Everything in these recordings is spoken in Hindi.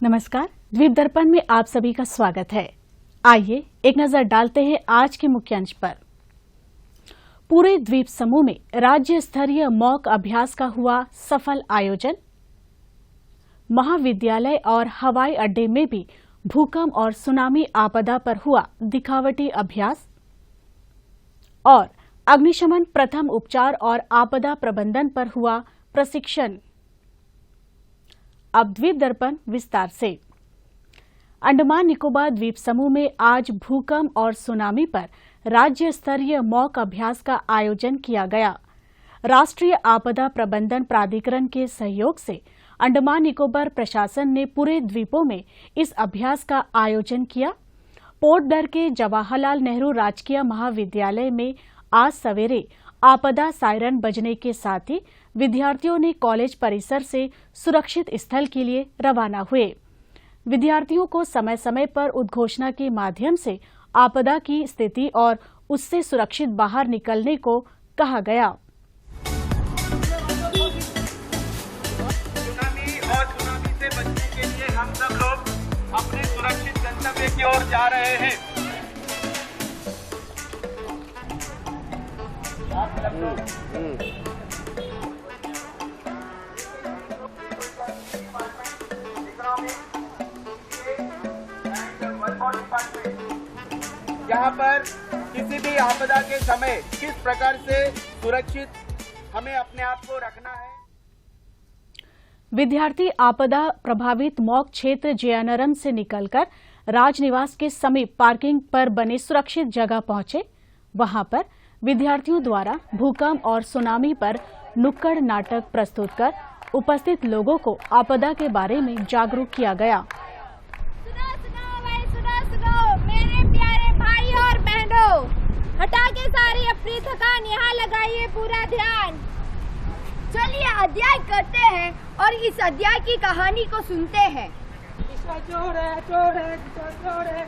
नमस्कार, द्वीप दर्पण में आप सभी का स्वागत है। आइए एक नजर डालते हैं आज के मुख्य अंश पर। पूरे द्वीप समूह में राज्य स्तरीय मॉक अभ्यास का हुआ सफल आयोजन। महाविद्यालय और हवाई अड्डे में भी भूकंप और सुनामी आपदा पर हुआ दिखावटी अभ्यास। और अग्निशमन प्रथम उपचार और आपदा प्रबंधन पर हुआ प्रशिक्षण। अब द्वीप दर्पण विस्तार से। अंडमान निकोबार द्वीप समूह में आज भूकंप और सुनामी पर राज्य स्तरीय मॉक अभ्यास का आयोजन किया गया। राष्ट्रीय आपदा प्रबंधन प्राधिकरण के सहयोग से अंडमान निकोबार प्रशासन ने पूरे द्वीपों में इस अभ्यास का आयोजन किया। पोर्ट ब्लेयर के जवाहरलाल नेहरू राजकीय महाविद्यालय में आज सवेरे आपदा सायरन बजने के साथ ही विद्यार्थियों ने कॉलेज परिसर से सुरक्षित स्थल के लिए रवाना हुए। विद्यार्थियों को समय समय पर उद्घोषणा के माध्यम से आपदा की स्थिति और उससे सुरक्षित बाहर निकलने को कहा गया। सुनामी और सुनामी से बचने के लिए हम सब लोग अपने सुरक्षित गंतव्य की ओर जा रहे हैं। यहाँ पर किसी भी आपदा के समय किस प्रकार से सुरक्षित हमें अपने आप को रखना है। विद्यार्थी आपदा प्रभावित मॉक क्षेत्र जयानरम से निकलकर राजनिवास के समीप पार्किंग पर बने सुरक्षित जगह पहुंचे। वहां पर विद्यार्थियों द्वारा भूकंप और सुनामी पर नुक्कड़ नाटक प्रस्तुत कर उपस्थित लोगों को आपदा के बारे में जागरूक किया गया। सुनो मेरे प्यारे भाई और बहनों, हटा के सारी अपनी थकान, यहाँ लगाइए पूरा ध्यान। चलिए अध्याय करते हैं और इस अध्याय की कहानी को सुनते हैं। चोर है।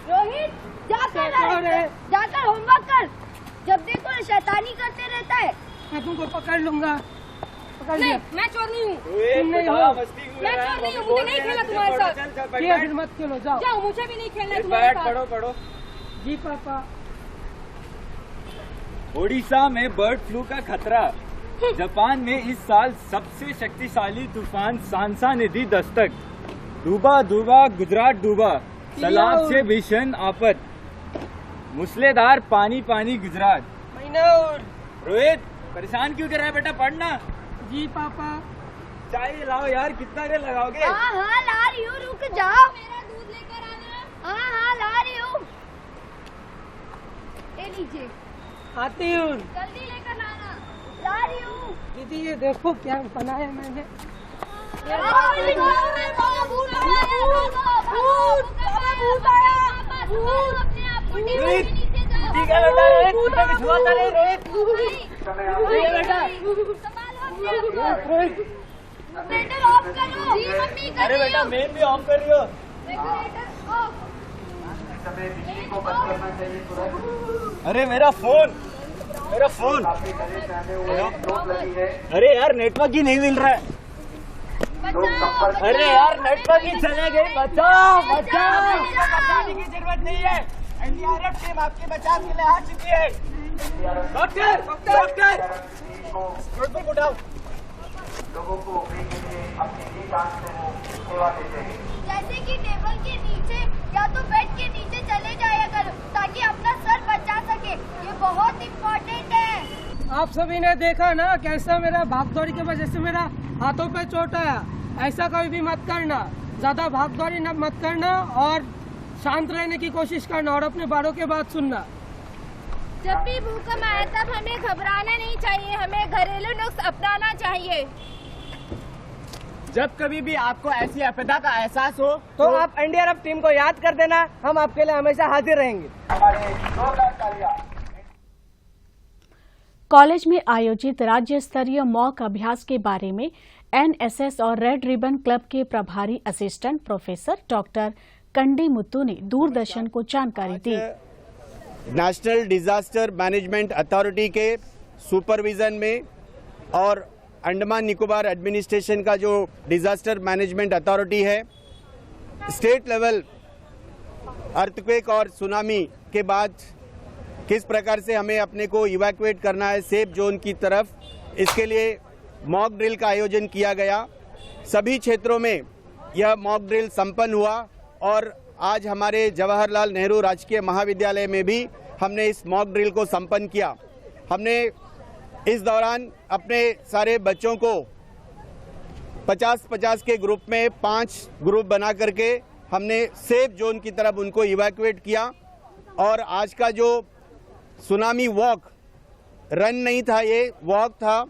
रोहित जाकर होमवर्क कर, जब देखो शैतानी करते रहता है। मैं तुमको पकड़ लूंगा। नहीं, मैं चोर नहीं हूँ। तुम नहीं हो। मैं चोर नहीं हूँ, मुझे नहीं खेलना तुम्हारे साथ। फिर मत खेलो, जाओ। मुझे भी नहीं खेलना तुम्हारे साथ। पढ़ो। जी पापा। ओडिशा में बर्ड फ्लू का खतरा। जापान में इस साल सबसे शक्तिशाली तूफान सांसा ने दी दस्तक। डूबा गुजरात डूबा, तालाब से भीषण आफत। मूसलाधार पानी गुजरात। रोहित परेशान क्यों कर रहा है बेटा, पढ़ना। जी पापा। चाय लाओ यार, कितना देर लगाओगे? हाँ ला रही हूँ, रुक जाओ। मेरा दूध लेकर आना। हाँ ला रही हूँ। ये लीजिए। आती हूँ। जल्दी लेकर लाना। ला रही हूँ। दीदी ये देखो क्या बनाया मैंने। अरे बेटा मेन भी ऑफ कर रही हो। अरे मेरा फोन। अरे यार नेटवर्क ही नहीं मिल रहा है। अरे यार नेटवर्क ही चले गए। बचाओ। बचाने की जरूरत नहीं है, एनडीआरएफ टीम आपके बचाव के लिए आ चुकी है। डॉक्टर नोटबुक उठाओ। लोगों को अपनी जान से वो सेवा देते हैं। जैसे कि टेबल के नीचे या तो बेड के नीचे चले जाया करो ताकि अपना सर बचा सके। ये बहुत इम्पोर्टेंट है। आप सभी ने देखा ना कैसा मेरा भागदौड़ी की वजह से मेरा हाथों पे चोट आया। ऐसा कभी भी मत करना, ज्यादा भागदौड़ी मत करना और शांत रहने की कोशिश करना और अपने बड़ों की बात सुनना। जब भी भूकंप आए तब हमें घबराना नहीं चाहिए, हमें घरेलू नुस्खे अपनाना चाहिए। जब कभी भी आपको ऐसी आपदा का एहसास हो तो आप एनडीआरएफ टीम को याद कर देना, हम आपके लिए हमेशा हाजिर रहेंगे। कॉलेज में आयोजित राज्य स्तरीय मॉक अभ्यास के बारे में एनएसएस और रेड रिबन क्लब के प्रभारी असिस्टेंट प्रोफेसर डॉक्टर कंडी मुत्तू ने दूरदर्शन को जानकारी दी। नेशनल डिजास्टर मैनेजमेंट अथॉरिटी के सुपरविजन में और अंडमान निकोबार एडमिनिस्ट्रेशन का जो डिजास्टर मैनेजमेंट अथॉरिटी है स्टेट लेवल अर्थक्वेक और सुनामी के बाद किस प्रकार से हमें अपने को इवैक्यूएट करना है सेफ जोन की तरफ, इसके लिए मॉक ड्रिल का आयोजन किया गया। सभी क्षेत्रों में यह मॉक ड्रिल संपन्न हुआ और आज हमारे जवाहरलाल नेहरू राजकीय महाविद्यालय में भी हमने इस मॉक ड्रिल को संपन्न किया। हमने इस दौरान अपने सारे बच्चों को 50-50 के ग्रुप में 5 ग्रुप बना करके हमने सेफ जोन की तरफ उनको इवैक्यूएट किया। और आज का जो सुनामी वॉक रन नहीं था, ये वॉक था,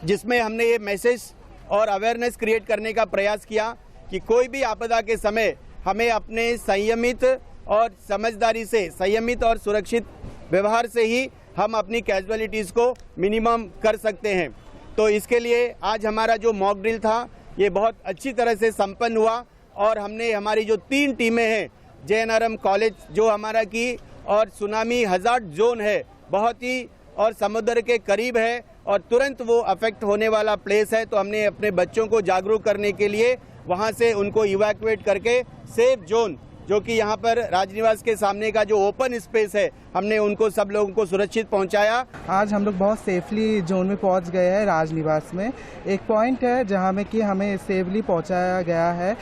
जिसमें हमने ये मैसेज और अवेयरनेस क्रिएट करने का प्रयास किया कि कोई भी आपदा के समय हमें अपने संयमित और समझदारी से, संयमित और सुरक्षित व्यवहार से ही हम अपनी कैजुअलिटीज़ को मिनिमम कर सकते हैं। तो इसके लिए आज हमारा जो मॉक ड्रिल था ये बहुत अच्छी तरह से संपन्न हुआ और हमने हमारी जो 3 टीमें हैं, JNRM कॉलेज जो हमारा की और सुनामी हज़ार्ड जोन है बहुत ही और समुद्र के करीब है और तुरंत वो अफेक्ट होने वाला प्लेस है, तो हमने अपने बच्चों को जागरूक करने के लिए वहाँ से उनको इवैक्यूएट करके सेफ जोन जो कि यहाँ पर राजनिवास के सामने का जो ओपन स्पेस है, हमने उनको सब लोगों को सुरक्षित पहुँचाया। आज हम लोग बहुत सेफली जोन में पहुँच गए हैं। राजनिवास में एक पॉइंट है जहाँ में कि हमें सेफली पहुँचाया गया है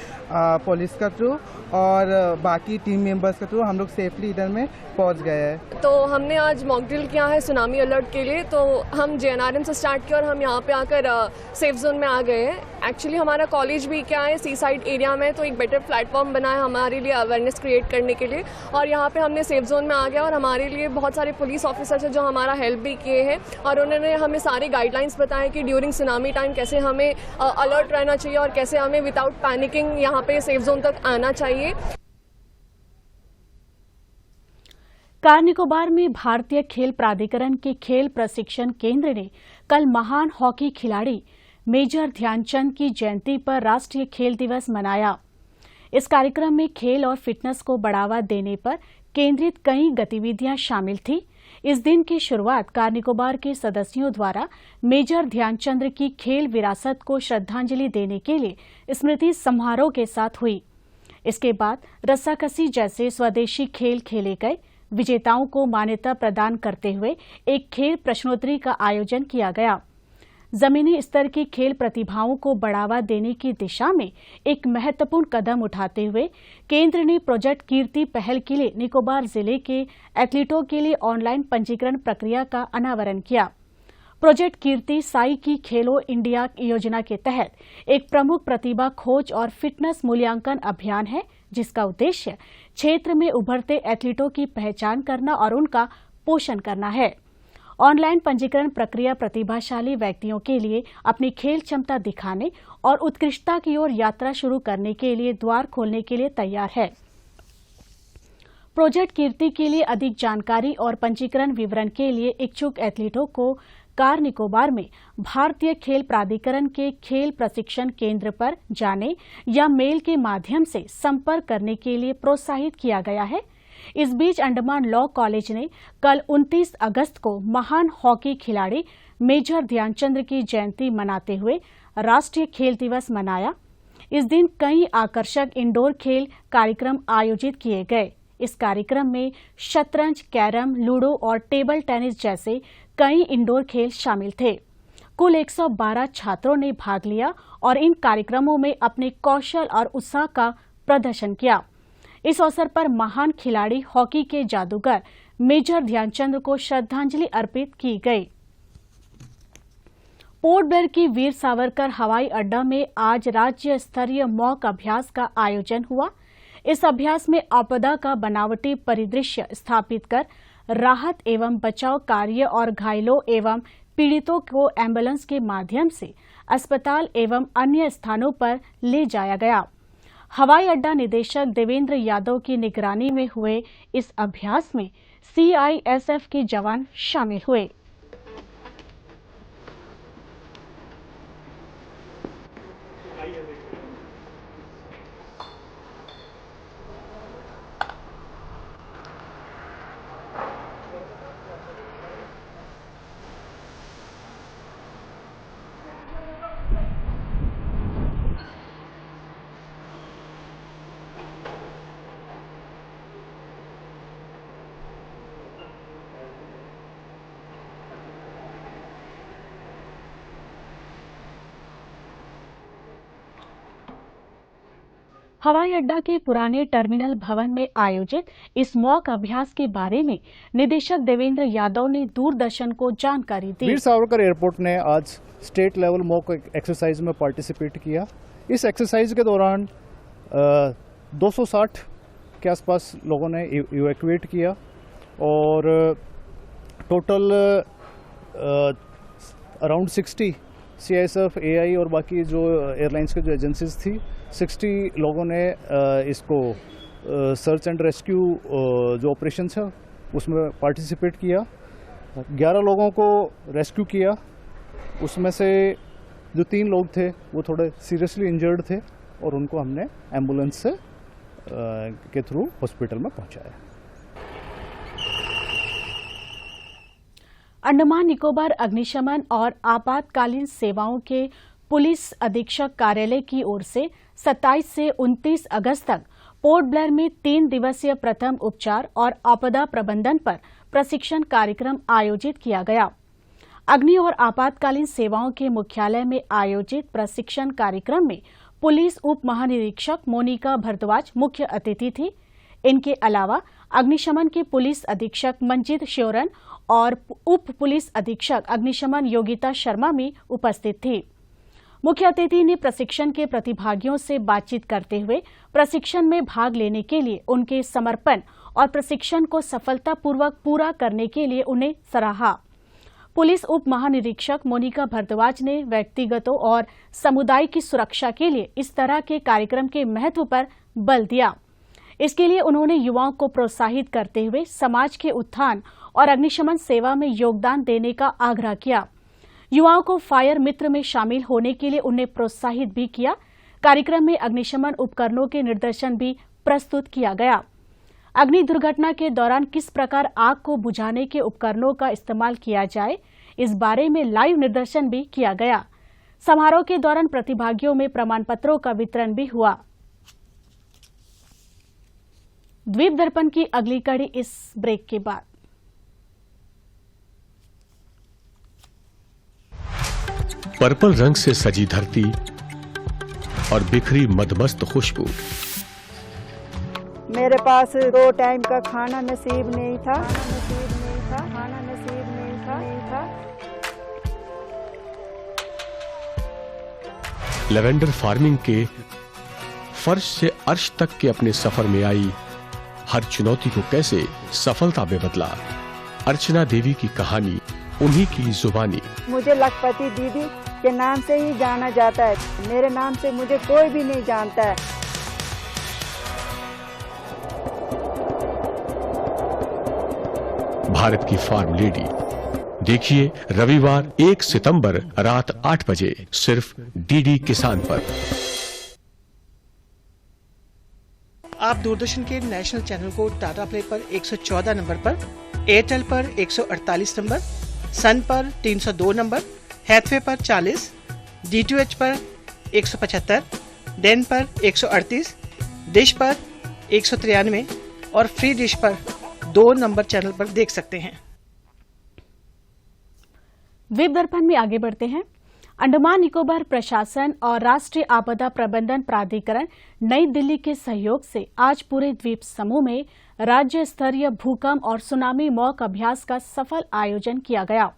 पुलिस का थ्रू और बाकी टीम मेंबर्स के थ्रू हम लोग सेफली इधर में पहुँच गए हैं। तो हमने आज मॉक ड्रिल किया है सुनामी अलर्ट के लिए। तो हम JNRM से स्टार्ट किया और हम यहाँ पे आकर सेफ जोन में आ गए हैं। एक्चुअली हमारा कॉलेज भी क्या है सी साइड एरिया में, तो एक बेटर प्लेटफॉर्म बना है हमारे लिए अवेयरनेस क्रिएट करने के लिए। और यहाँ पे हमने सेफ जोन में आ गया और हमारे लिए बहुत सारे पुलिस ऑफिसर्स हैं जो हमारा हेल्प भी किए हैं और उन्होंने हमें सारे गाइडलाइंस बताए कि ड्यूरिंग सुनामी टाइम कैसे हमें अलर्ट रहना चाहिए और कैसे हमें विदाउट पैनिकिंग यहाँ पे सेफ जोन तक आना चाहिए। कार निकोबार में भारतीय खेल प्राधिकरण के खेल प्रशिक्षण केंद्र ने कल महान हॉकी खिलाड़ी मेजर ध्यानचंद की जयंती पर राष्ट्रीय खेल दिवस मनाया। इस कार्यक्रम में खेल और फिटनेस को बढ़ावा देने पर केंद्रित कई गतिविधियां शामिल थी। इस दिन की शुरुआत कार निकोबार के सदस्यों द्वारा मेजर ध्यानचंद की खेल विरासत को श्रद्धांजलि देने के लिए स्मृति समारोह के साथ हुई। इसके बाद रस्साकसी जैसे स्वदेशी खेल खेले गए। विजेताओं को मान्यता प्रदान करते हुए एक खेल प्रश्नोत्तरी का आयोजन किया गया। जमीनी स्तर की खेल प्रतिभाओं को बढ़ावा देने की दिशा में एक महत्वपूर्ण कदम उठाते हुए केंद्र ने प्रोजेक्ट कीर्ति पहल के लिए निकोबार जिले के एथलीटों के लिए ऑनलाइन पंजीकरण प्रक्रिया का अनावरण किया। प्रोजेक्ट कीर्ति साई की खेलो इंडिया योजना के तहत एक प्रमुख प्रतिभा खोज और फिटनेस मूल्यांकन अभियान है, जिसका उद्देश्य क्षेत्र में उभरते एथलीटों की पहचान करना और उनका पोषण करना है। ऑनलाइन पंजीकरण प्रक्रिया प्रतिभाशाली व्यक्तियों के लिए अपनी खेल क्षमता दिखाने और उत्कृष्टता की ओर यात्रा शुरू करने के लिए द्वार खोलने के लिए तैयार है। प्रोजेक्ट कीर्ति के लिए अधिक जानकारी और पंजीकरण विवरण के लिए इच्छुक एथलीटों को कार निकोबार में भारतीय खेल प्राधिकरण के खेल प्रशिक्षण केंद्र पर जाने या मेल के माध्यम से संपर्क करने के लिए प्रोत्साहित किया गया है। इस बीच अंडमान लॉ कॉलेज ने कल 29 अगस्त को महान हॉकी खिलाड़ी मेजर ध्यानचंद की जयंती मनाते हुए राष्ट्रीय खेल दिवस मनाया। इस दिन कई आकर्षक इंडोर खेल कार्यक्रम आयोजित किए गए। इस कार्यक्रम में शतरंज, कैरम, लूडो और टेबल टेनिस जैसे कई इंडोर खेल शामिल थे। कुल 112 छात्रों ने भाग लिया और इन कार्यक्रमों में अपने कौशल और उत्साह का प्रदर्शन किया। इस अवसर पर महान खिलाड़ी हॉकी के जादूगर मेजर ध्यानचंद को श्रद्धांजलि अर्पित की गई। पोर्ट ब्लेयर की वीर सावरकर हवाई अड्डा में आज राज्य स्तरीय मॉक अभ्यास का आयोजन हुआ। इस अभ्यास में आपदा का बनावटी परिदृश्य स्थापित कर राहत एवं बचाव कार्य और घायलों एवं पीड़ितों को एम्बुलेंस के माध्यम से अस्पताल एवं अन्य स्थानों पर ले जाया गया। हवाई अड्डा निदेशक देवेंद्र यादव की निगरानी में हुए इस अभ्यास में CISF के जवान शामिल हुए। हवाई अड्डा के पुराने टर्मिनल भवन में आयोजित इस मॉक अभ्यास के बारे में निदेशक देवेंद्र यादव ने दूरदर्शन को जानकारी दी। वीर सावरकर एयरपोर्ट ने आज स्टेट लेवल मॉक एक्सरसाइज में पार्टिसिपेट किया। इस एक्सरसाइज के दौरान 260 के आसपास लोगों ने इवैक्यूएट किया और टोटल अराउंड 60 CISF, AI और बाकी जो एयरलाइंस के जो एजेंसीज थी 60 लोगों ने इसको सर्च एंड रेस्क्यू जो ऑपरेशन है उसमें पार्टिसिपेट किया। 11 लोगों को रेस्क्यू किया, उसमें से जो 3 लोग थे वो थोड़े सीरियसली इंजर्ड थे और उनको हमने एम्बुलेंस से के थ्रू हॉस्पिटल में पहुंचाया। अंडमान निकोबार अग्निशमन और आपातकालीन सेवाओं के पुलिस अधीक्षक कार्यालय की ओर से 27 से 29 अगस्त तक पोर्ट ब्लेयर में 3 दिवसीय प्रथम उपचार और आपदा प्रबंधन पर प्रशिक्षण कार्यक्रम आयोजित किया गया। अग्नि और आपातकालीन सेवाओं के मुख्यालय में आयोजित प्रशिक्षण कार्यक्रम में पुलिस उप महानिरीक्षक मोनिका भारद्वाज मुख्य अतिथि थी। इनके अलावा अग्निशमन के पुलिस अधीक्षक मंजीत श्योरन और उप पुलिस अधीक्षक अग्निशमन योगिता शर्मा भी उपस्थित थी। मुख्य अतिथि ने प्रशिक्षण के प्रतिभागियों से बातचीत करते हुए प्रशिक्षण में भाग लेने के लिए उनके समर्पण और प्रशिक्षण को सफलतापूर्वक पूरा करने के लिए उन्हें सराहा। पुलिस उप महानिरीक्षक मोनिका भारद्वाज ने व्यक्तिगतों और समुदाय की सुरक्षा के लिए इस तरह के कार्यक्रम के महत्व पर बल दिया। इसके लिए उन्होंने युवाओं को प्रोत्साहित करते हुए समाज के उत्थान और अग्निशमन सेवा में योगदान देने का आग्रह किया। युवाओं को फायर मित्र में शामिल होने के लिए उन्हें प्रोत्साहित भी किया। कार्यक्रम में अग्निशमन उपकरणों के निर्देशन भी प्रस्तुत किया गया। अग्नि दुर्घटना के दौरान किस प्रकार आग को बुझाने के उपकरणों का इस्तेमाल किया जाए, इस बारे में लाइव निर्देशन भी किया गया। समारोह के दौरान प्रतिभागियों में प्रमाण पत्रों का वितरण भी हुआ। द्वीप दर्पण की अगली कड़ी इस ब्रेक के बाद। पर्पल रंग से सजी धरती और बिखरी मदमस्त खुशबू। मेरे पास 2 टाइम का खाना नसीब नहीं था। लेवेंडर फार्मिंग के फर्श से अर्श तक के अपने सफर में आई हर चुनौती को कैसे सफलता में बदला, अर्चना देवी की कहानी उन्हीं की जुबानी। मुझे लखपति दीदी के नाम से ही जाना जाता है, मेरे नाम से मुझे कोई भी नहीं जानता है। भारत की फार्म लेडी देखिए रविवार 1 सितंबर रात 8 बजे सिर्फ डीडी किसान पर। आप दूरदर्शन के नेशनल चैनल को टाटा प्ले पर 114 नंबर पर, एयरटेल पर 148 नंबर, सन पर 302 नंबर, हैथवे पर 40, DTH पर 175, डेन पर 138, डिश पर 193 और फ्री डिश पर 2 नंबर चैनल पर देख सकते हैं। द्वीप दर्पण में आगे बढ़ते हैं। अंडमान निकोबार प्रशासन और राष्ट्रीय आपदा प्रबंधन प्राधिकरण नई दिल्ली के सहयोग से आज पूरे द्वीप समूह में राज्य स्तरीय भूकंप और सुनामी मॉक अभ्यास का सफल आयोजन किया गया।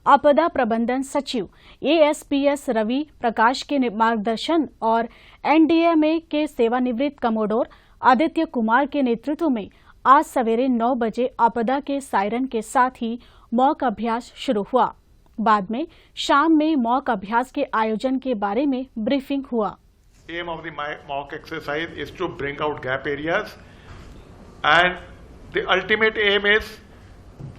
आपदा प्रबंधन सचिव ASPS रवि प्रकाश के मार्गदर्शन और NDMA के सेवानिवृत्त कमोडोर आदित्य कुमार के नेतृत्व में आज सवेरे 9 बजे आपदा के सायरन के साथ ही मॉक अभ्यास शुरू हुआ। बाद में शाम में मॉक अभ्यास के आयोजन के बारे में ब्रीफिंग हुआ। Aim of the mock exercise is to bring out gap areas, and the ultimate aim is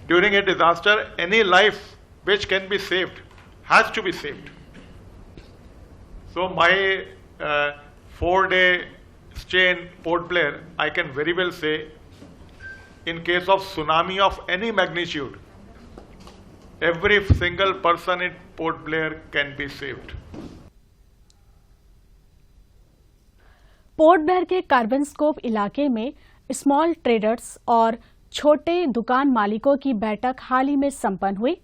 during a disaster any life which can be saved has to be saved. So my 4-day stay in Port Blair, I can very well say, in case of tsunami of any magnitude, every single person in Port Blair can be saved. Port Blair के कार्बनस्कोप इलाके में स्मॉल ट्रेडर्स और छोटे दुकान मालिकों की बैठक हाल ही में संपन्न हुई।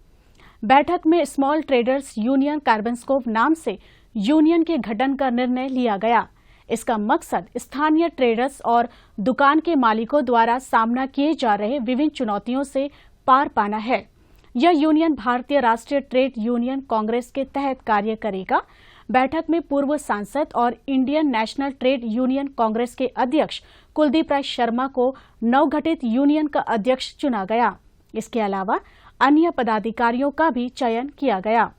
बैठक में स्मॉल ट्रेडर्स यूनियन कार्बनस्कोप नाम से यूनियन के गठन का निर्णय लिया गया। इसका मकसद स्थानीय ट्रेडर्स और दुकान के मालिकों द्वारा सामना किए जा रहे विभिन्न चुनौतियों से पार पाना है। यह यूनियन भारतीय राष्ट्रीय ट्रेड यूनियन कांग्रेस के तहत कार्य करेगा। बैठक में पूर्व सांसद और Indian national trade union Congress के अध्यक्ष कुलदीप राय शर्मा को नवगठित यूनियन का अध्यक्ष चुना गया। इसके अलावा अन्य पदाधिकारियों का भी चयन किया गया।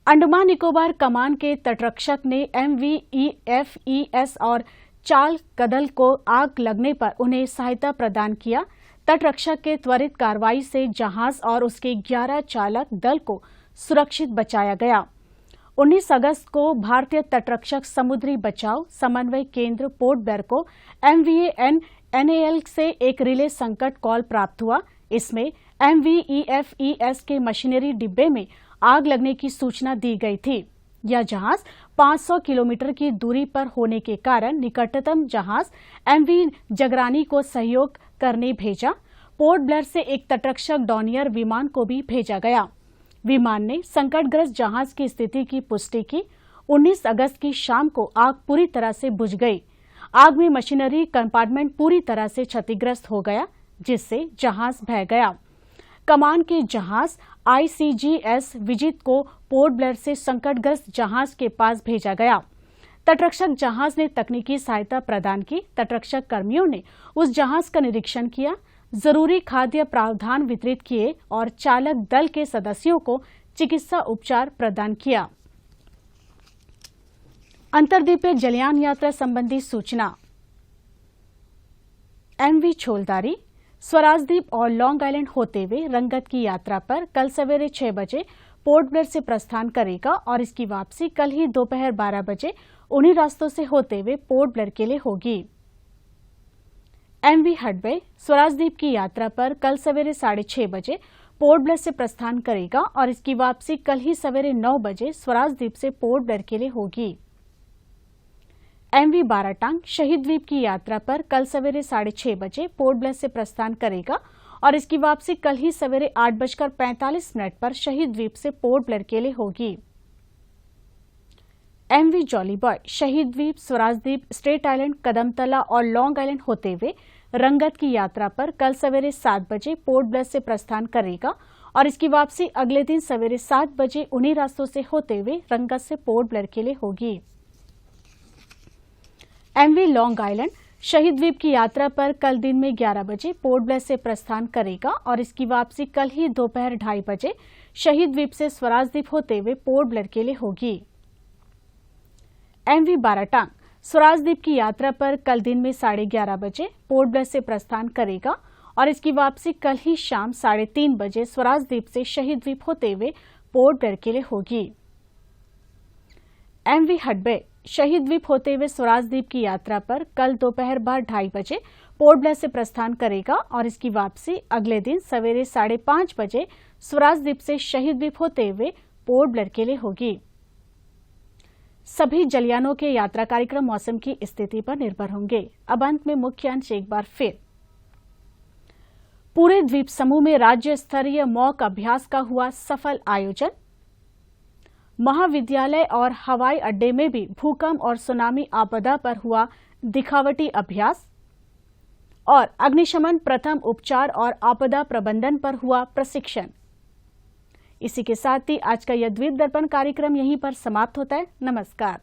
अंडमान निकोबार कमान के तटरक्षक ने MVEFES और चाल कदल को आग लगने पर उन्हें सहायता प्रदान किया। तटरक्षक के त्वरित कार्रवाई से जहाज और उसके 11 चालक दल को सुरक्षित बचाया गया। 19 अगस्त को भारतीय तटरक्षक समुद्री बचाव समन्वय केंद्र पोर्ट ब्लेयर को MVANAL से एक रिले संकट कॉल प्राप्त हुआ। इसमें MVEFES के मशीनरी डिब्बे में आग लगने की सूचना दी गई थी। यह जहाज 500 किलोमीटर की दूरी पर होने के कारण निकटतम जहाज MV जगरानी को सहयोग करने भेजा। पोर्ट ब्लेयर से एक तटरक्षक डॉनियर विमान को भी भेजा गया। विमान ने संकटग्रस्त जहाज की स्थिति की पुष्टि की। 19 अगस्त की शाम को आग पूरी तरह से बुझ गई। आग में मशीनरी कंपार्टमेंट पूरी तरह से क्षतिग्रस्त हो गया, जिससे जहाज बह गया। कमान के जहाज ICGS विजित को पोर्ट ब्लेयर से संकटग्रस्त जहाज के पास भेजा गया। तटरक्षक जहाज ने तकनीकी सहायता प्रदान की। तटरक्षक कर्मियों ने उस जहाज का निरीक्षण किया, जरूरी खाद्य प्रावधान वितरित किए और चालक दल के सदस्यों को चिकित्सा उपचार प्रदान किया। अंतर्द्वीपीय जलयान यात्रा संबंधी सूचना। MV छोलदारी स्वराजद्वीप और लॉन्ग आइलैंड होते हुए रंगत की यात्रा पर कल सवेरे 6 बजे पोर्ट ब्लेयर से प्रस्थान करेगा और इसकी वापसी कल ही दोपहर 12 बजे उन्हीं रास्तों से होते हुए पोर्ट ब्लेयर के लिए होगी। MV हडबे स्वराजद्वीप की यात्रा पर कल सवेरे 6:30 बजे पोर्ट ब्लेयर से प्रस्थान करेगा और इसकी वापसी कल ही सवेरे 9 बजे स्वराजद्वीप से पोर्ट ब्लेयर के लिए होगी। MV बाराटांग शहीद द्वीप की यात्रा पर कल सवेरे 6:30 बजे पोर्ट ब्लेयर से प्रस्थान करेगा और इसकी वापसी कल ही सवेरे 8:45 पर शहीद द्वीप से पोर्ट ब्लेयर के लिए होगी। MV जॉली बॉय शहीद द्वीप स्वराजद्वीप स्ट्रेट आइलैंड कदमतला और लॉन्ग आइलैंड होते हुए रंगत की यात्रा पर कल सवेरे 7 बजे पोर्ट ब्लेयर से प्रस्थान करेगा और इसकी वापसी अगले दिन सवेरे 7 बजे उन्हीं रास्तों से होते हुए रंगत से पोर्ट ब्लेयर के लिए होगी। MV लॉन्ग आइलैंड शहीद द्वीप की यात्रा पर कल दिन में 11 बजे पोर्ट ब्लेयर से प्रस्थान करेगा और इसकी वापसी कल ही दोपहर 2:30 बजे शहीद द्वीप से स्वराजद्वीप होते हुए पोर्ट ब्लेयर के लिए होगी। MV बाराटांग स्वराजद्वीप की यात्रा पर कल दिन में 11:30 बजे पोर्ट ब्लेयर से प्रस्थान करेगा और इसकी वापसी कल ही शाम 3:30 बजे स्वराजद्वीप से शहीद द्वीप होते हुए पोर्ट ब्लेयर के लिए होगी। MV हडबे शहीद द्वीप होते हुए स्वराजद्वीप की यात्रा पर कल दोपहर 2:30 बजे पोर्ट ब्लेयर से प्रस्थान करेगा और इसकी वापसी अगले दिन सवेरे 5:30 बजे स्वराजद्वीप से शहीद द्वीप होते हुए पोर्ट ब्लेयर के लिए होगी। सभी जलयानों के यात्रा कार्यक्रम मौसम की स्थिति पर निर्भर होंगे। अब अंत में मुख्य अंश एक बार फिर। पूरे द्वीप समूह में राज्य स्तरीय मॉक अभ्यास का हुआ सफल आयोजन। महाविद्यालय और हवाई अड्डे में भी भूकंप और सुनामी आपदा पर हुआ दिखावटी अभ्यास और अग्निशमन प्रथम उपचार और आपदा प्रबंधन पर हुआ प्रशिक्षण। इसी के साथ ही आज का यह द्वीप दर्पण कार्यक्रम यहीं पर समाप्त होता है। नमस्कार।